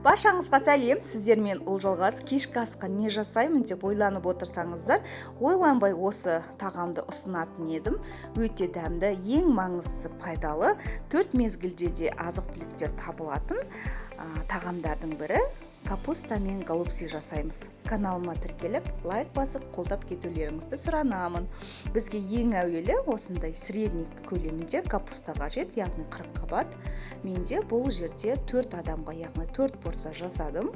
Баршаңызға сәлем, сіздермен Ұлжалғас. Кешкі асқа не жасаймын деп ойланып отырсаңыздар, ойланбай осы тағамды ұсынатын едім. Өте дәмді, ең маңыздысы пайдалы, 4 мезгілде де азық-түліктер табылатын тағамдардың бірі. Капуста мен голубцы жасаймыз. Каналыма тіркеліп, лайк басып, қолдап кетулеріңізді сұранамын. Бізге ең әуелі осындай средний көлемінде капуста қажет, яғни 40 қабат. Менде бұл жерде 4 адамға, яғни 4 порция жасадым.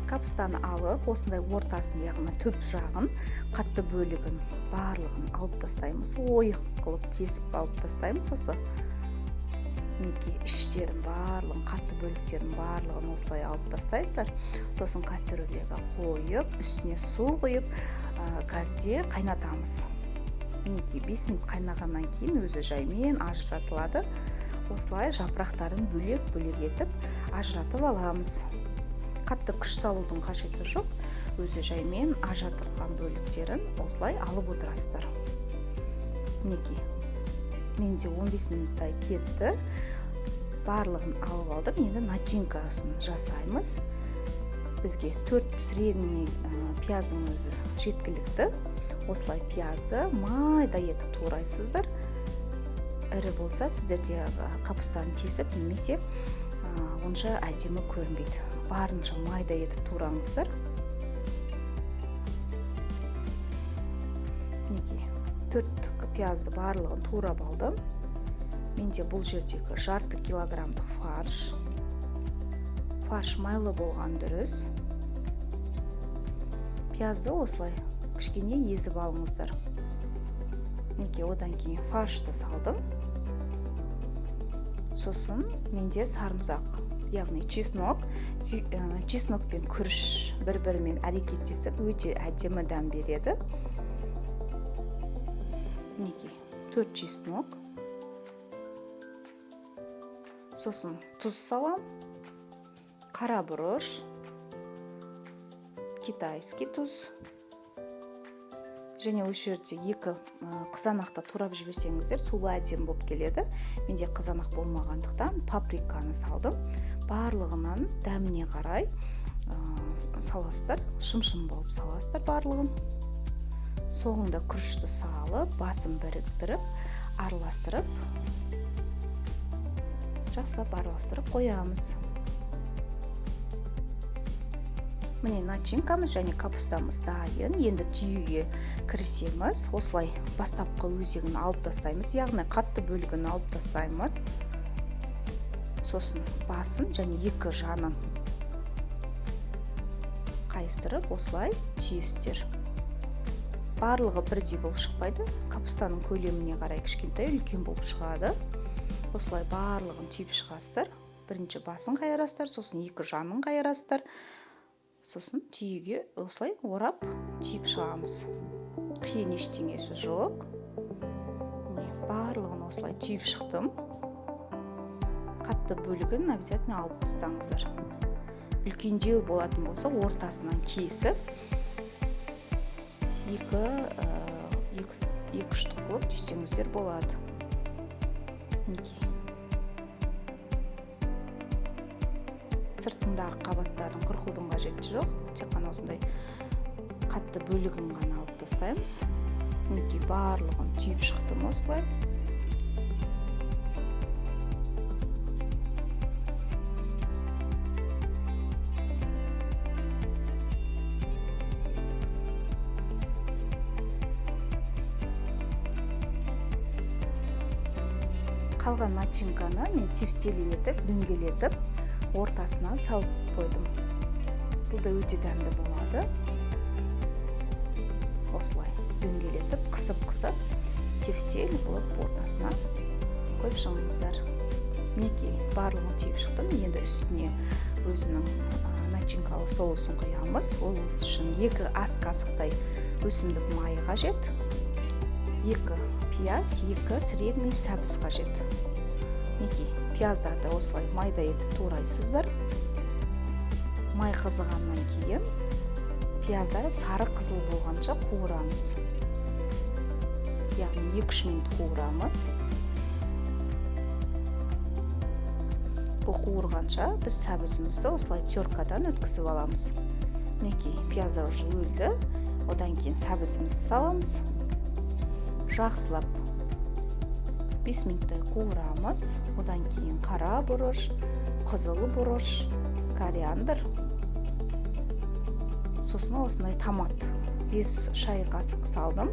Капустаны алып, осындай ортасын, яғни түп жағын, қатты бөлігін, барлығын алып тастаймыз. Ойық қылып тесіп алып тастаймыз осы. Неге іштерін барлығын, қатты бөліктерін барлығын осылай алып тастайсыздар. Сосын кастрюляға қойып, үстіне су құйып, газде қайнатамыз. Неге 5 минут қайнағаннан кейін өзі жаймен ажыратылады. Осылай жапырақтарын бөлек-бөлек етіп ажыратып аламыз. Қатты күш салудың қажеті жоқ. Өзі жаймен ажыратылған бөліктерін осылай алып отырасыздар. Неге менде 15 минуттай кетті. Барлығын алып алдым. Енді начинкасын жасаймыз. Бізге 4 средний пияздың өзі жеткілікті. Осылай пиязды майда етіп турайсыздар. Ірі болса сіздерде капустаны тесіп, немесе онша әдемі көрінбейді. Барынша майда етіп тураңыздар. Неге 4 пиязды барлығын турап алдым. Менде бұл жердегі жарты килограммдық фарш. Фарш майлы болған дұрыс. Пиязды осылай кішкене езіп алыңыздар. Неге одан кейін фаршты салдым. Сосын менде сарымсақ, яғни чеснок. Чеснок пен күріш бір-бірімен әрекеттесіп өте әдемі дәм береді. Неге 4 чеснок. Сосын тұз салам, қара бұрыш, китайский тұз. Және осы жерде 2 қызанақты турап жіберсеңіздер, сулы әдемі болып келеді. Менде қызанақ болмағандықтан паприканы салдым. Барлығынан дәміне қарай саластыр, шым-шым болып саластыр барлығын. Соңында күрішті салып, басын біріктіріп, араластырып, жақсылап араластырып қоямыз. Міне начинкамыз және капустамыз дайын. Енді түйеге кірісеміз. Осылай бастапқы өзегін алып тастаймыз, яғни қатты бөлігін алып тастаймыз. Сосын басын және 2 жанын қайыстырып, осылай түйістер. Барлығы бірдей болып шықпайды. Капустаның көлеміне қарай кішкентай, үлкен болып шығады. Осылай барлығын түйіп шығасыздар. Бірінші басын қайырасыздар, сосын 2 жанын қайырасыздар. Сосын түйеге осылай орап түйіп шығамыз. Қиын ештеңесі жоқ. Барлығын осылай түйіп шықтым. Қатты бөлігін обязательно алып тастаңыздар. Үлкендеу болатын болса, ортасынан кесіп, 2 штук қылып түйсеңіздер болады. Сыртындағы қабаттарын қырқудың қажеті жоқ. Тек қана осындай қатты бөлігін ғана алып тастаймыз. Барлығын түйіп шықтым осылай. Қалған начинканы мен тефтели етіп, дөңгелетіп, ортасына салып қойдым. Бұл да өте дәмді болады. Осылай дөңгелетіп, қысып, тефтели болып ортасына қойып шығыңыздар. Мінекей барлығын түйіп шықтым. Енді үстіне өзінің начинкалы соусын құямыз. Ол үшін 2 ас қасықтай өсімдік майы қажет. 2 пияз, 2 средний сәбіз қажет. Пияздарды осылай майда етіп турайсыздар. Май қызығаннан кейін пияздары сары қызыл болғанша қуырамыз. Яғни 2-3 минут қуырамыз. бұл қуырғанша біз сәбізімізді осылай теркадан өткізіп аламыз. Мінекей, пияздар уже өлді. Одан кейін сәбізімізді саламыз. Жақсылап 5 минуттай қуырамыз. Одан кейін қара бұрыш, қызыл бұрыш, кориандр. Сосын осындай томат 5 шай қасық салдым.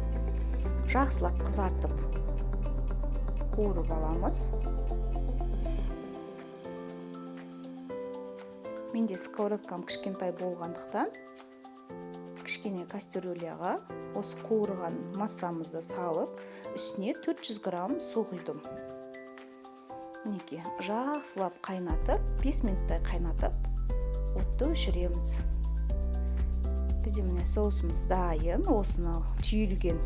Жақсылап қызартып қуырып аламыз. Менде сковородкам кішкентай болғандықтан кішкене кастрюляға осы қуырған массамызды салып, үстіне 400 грамм су құйдым. Мінекей, жақсылап қайнатып, 5 минуттай қайнатып, отты өшіреміз. Бізде міне соусымыз дайын. Осыны түйілген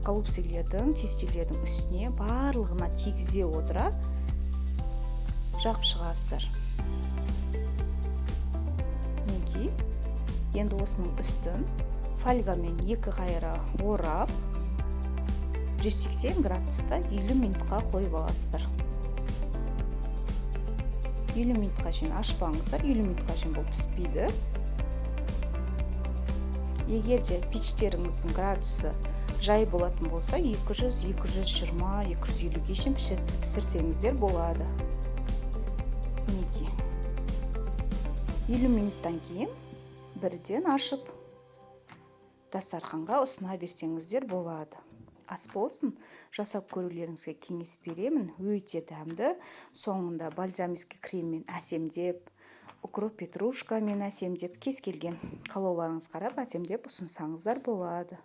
голубцелердің, тефтелердің үстіне барлығына тигізе отыра жағып шығасыздар. Мінекей, енді осының үстін фольгамен 2 қайыра орап 180 градуста 50 минутқа қойып аласыздар. 50 минутқа шейін ашпаңыздар, 50 минутқа шейін бұл піспейді. Егер де пештеріңіздің градусы жай болатын болса, 200, 220, 250-ге шейін пісірсеңіздер болады. Мінекей, 50 минуттан кейін бірден ашып дастарханға ұсына берсеңіздер болады. Ас болсын, жасап көрулеріңізге кеңес беремін. Өте дәмді. Соңында бальзамический креммен әсемдеп, укроп петрушкамен әсемдеп, кез келген қалауларыңыз қарап әсемдеп ұсынсаңыздар болады.